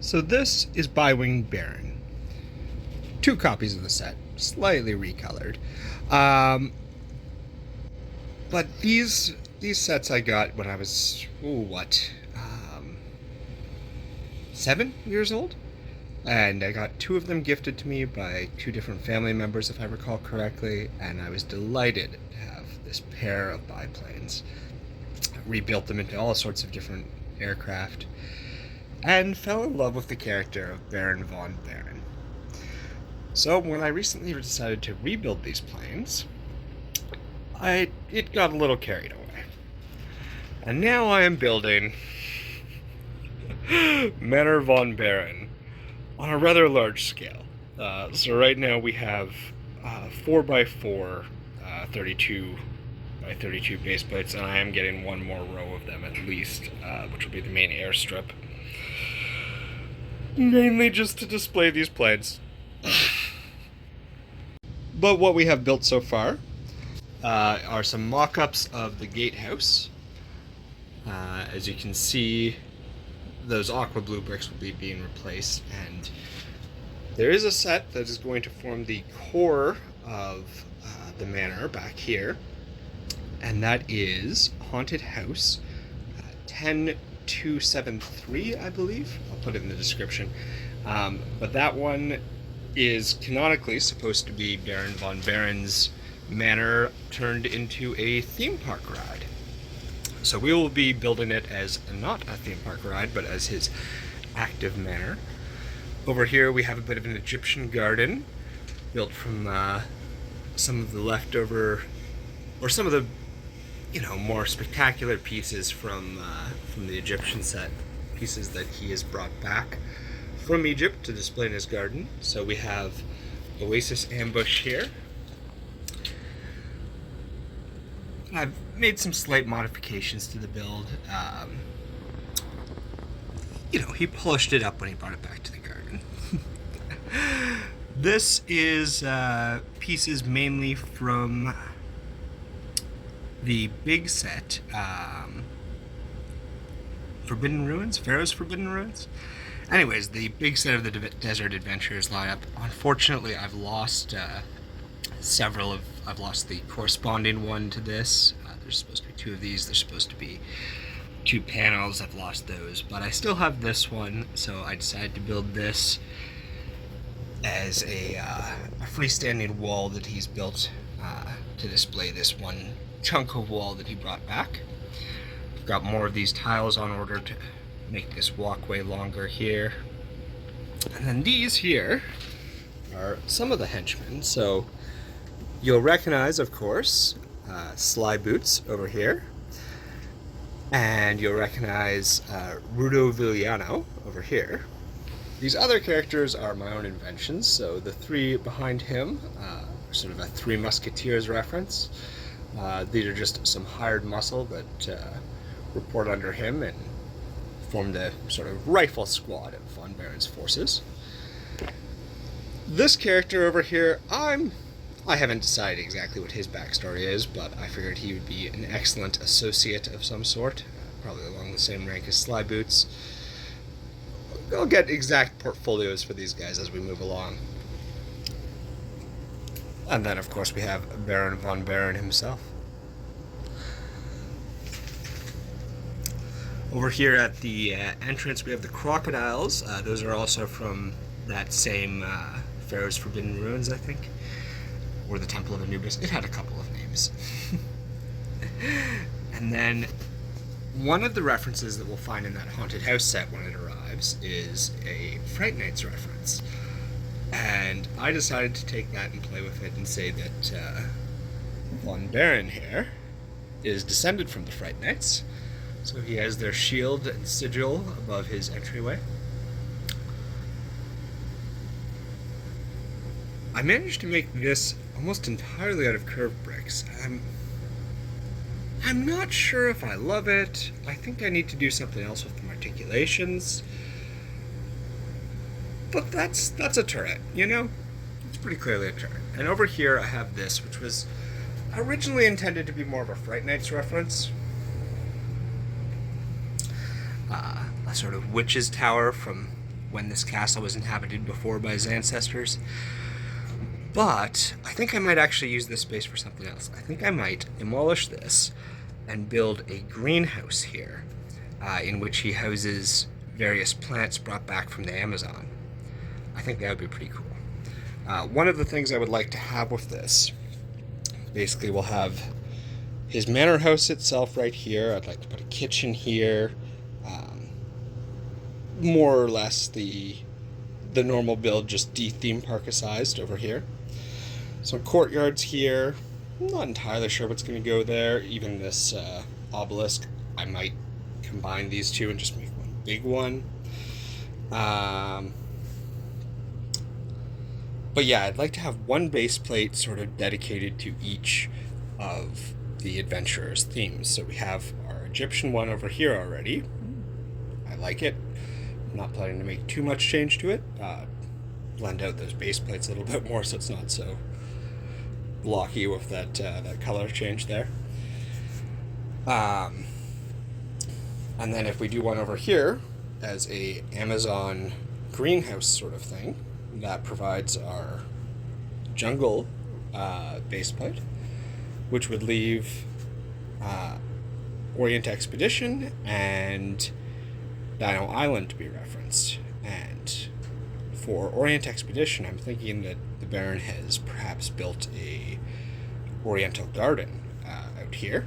So this is Bi-Winged Baron. 2 copies of the set, slightly recolored. But these sets I got when I was, 7 years old? And I got 2 of them gifted to me by 2 different family members, if I recall correctly, and I was delighted to have this pair of biplanes. I rebuilt them into all sorts of different aircraft, and fell in love with the character of Baron von Barron. So when I recently decided to rebuild these planes, it got a little carried away. And now I am building Manor von Barron on a rather large scale. So right now we have 4x4, 32 by 32 base plates, and I am getting one more row of them at least, which will be the main airstrip. Mainly just to display these planes. But what we have built so far are some mock-ups of the gatehouse. As you can see, those aqua blue bricks will be being replaced, and there is a set that is going to form the core of the manor back here, and that is Haunted House 10273, I believe. I'll put it in the description. But that one is canonically supposed to be Baron von Barron's manor turned into a theme park ride. So we will be building it as not a theme park ride, but as his active manor. Over here we have a bit of an Egyptian garden built from some of the leftover, or some of the, more spectacular pieces from the Egyptian set, pieces that he has brought back from Egypt to display in his garden. So we have Oasis Ambush here. I've made some slight modifications to the build. He polished it up when he brought it back to the garden. This is pieces mainly from the big set, Forbidden Ruins? Pharaoh's Forbidden Ruins? Anyways, the big set of the Desert Adventurers lineup. Unfortunately, I've lost I've lost the corresponding one to this. There's supposed to be 2 of these. There's supposed to be 2 panels. I've lost those, but I still have this one, so I decided to build this as a freestanding wall that he's built to display this one chunk of wall that he brought back. I've got more of these tiles on order to make this walkway longer here. And then these here are some of the henchmen. So you'll recognize, of course, Sly Boots over here. And you'll recognize Rudo Villano over here. These other characters are my own inventions. So the 3 behind him are sort of a 3 Musketeers reference. These are just some hired muscle that report under him and form the sort of rifle squad of von Barron's forces. This character over here, I haven't decided exactly what his backstory is, but I figured he would be an excellent associate of some sort, probably along the same rank as Sly Boots. I'll get exact portfolios for these guys as we move along. And then, of course, we have Baron von Barron himself. Over here at the entrance, we have the crocodiles. Those are also from that same Pharaoh's Forbidden Ruins, I think. Or the Temple of Anubis. It had a couple of names. And then one of the references that we'll find in that Haunted House set when it arrives is a Fright Nights reference. And I decided to take that and play with it and say that von Barron here is descended from the Fright Nights. So he has their shield and sigil above his entryway. I managed to make this almost entirely out of curved bricks. I'm not sure if I love it. I think I need to do something else with the articulations. But that's a turret, It's pretty clearly a turret. And over here I have this, which was originally intended to be more of a Fright Nights reference. A sort of witch's tower from when this castle was inhabited before by his ancestors. But I think I might actually use this space for something else. I think I might demolish this and build a greenhouse here, in which he houses various plants brought back from the Amazon. I think that would be pretty cool. One of the things I would like to have with this, basically we'll have his manor house itself right here. I'd like to put a kitchen here, more or less the normal build, just de-theme park-sized over here. Some courtyards here. I'm not entirely sure what's going to go there. Even this obelisk, I might combine these two and just make one big one. But yeah, I'd like to have one base plate sort of dedicated to each of the adventurers' themes. So we have our Egyptian one over here already. I like it. I'm not planning to make too much change to it. Blend out those base plates a little bit more so it's not so blocky with that color change there. And then if we do one over here as a Amazon greenhouse sort of thing, that provides our jungle base plate, which would leave Orient Expedition and Dino Island to be referenced. And for Orient Expedition, I'm thinking that the Baron has perhaps built a Oriental garden out here.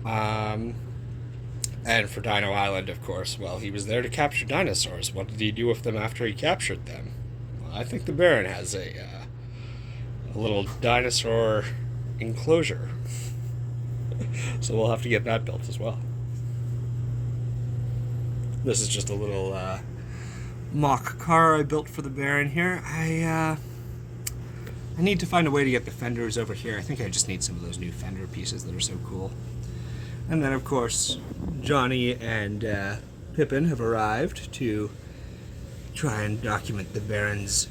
And for Dino Island, of course, well, he was there to capture dinosaurs. What did he do with them after he captured them? Well, I think the Baron has a little dinosaur enclosure. So we'll have to get that built as well. This is just a little mock car I built for the Baron here. I need to find a way to get the fenders over here. I think I just need some of those new fender pieces that are so cool. And then, of course, Johnny and Pippin have arrived to try and document the Baron's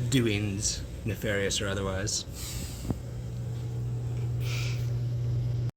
doings, nefarious or otherwise.